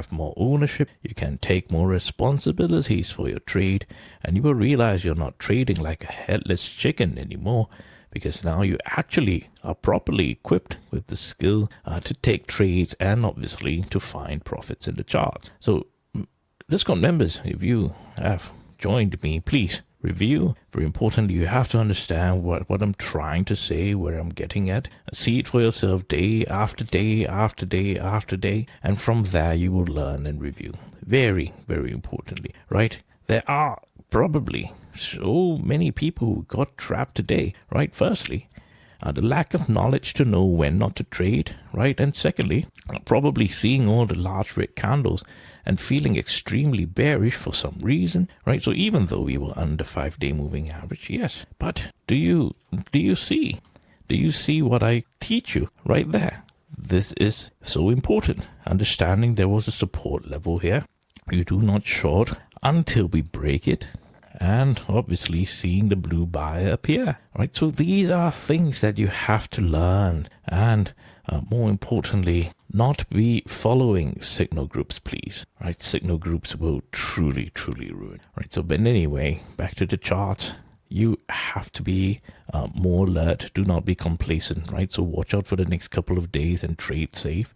have more ownership, you can take more responsibilities for your trade, and you will realize you're not trading like a headless chicken anymore, because now you actually are properly equipped with the skill to take trades and obviously to find profits in the charts. So Discord members, if you have joined me, please review. Very importantly, you have to understand what I'm trying to say, where I'm getting at. See it for yourself day after day after day after day, and from there you will learn and review. Very, very importantly, right? There are probably so many people who got trapped today, right? Firstly, the lack of knowledge to know when not to trade, right? And secondly, probably seeing all the large red candles and feeling extremely bearish for some reason, right? So even though we were under 5-day moving average, yes, but do you see what I teach you right there? This is so important. Understanding there was a support level here. You do not short until we break it, and obviously seeing the blue buyer appear, right? So these are things that you have to learn, and more importantly, not be following signal groups, please, right? Signal groups will truly ruin, right? So, but anyway, back to the charts. You have to be more alert. Do not be complacent, right? So watch out for the next couple of days and trade safe.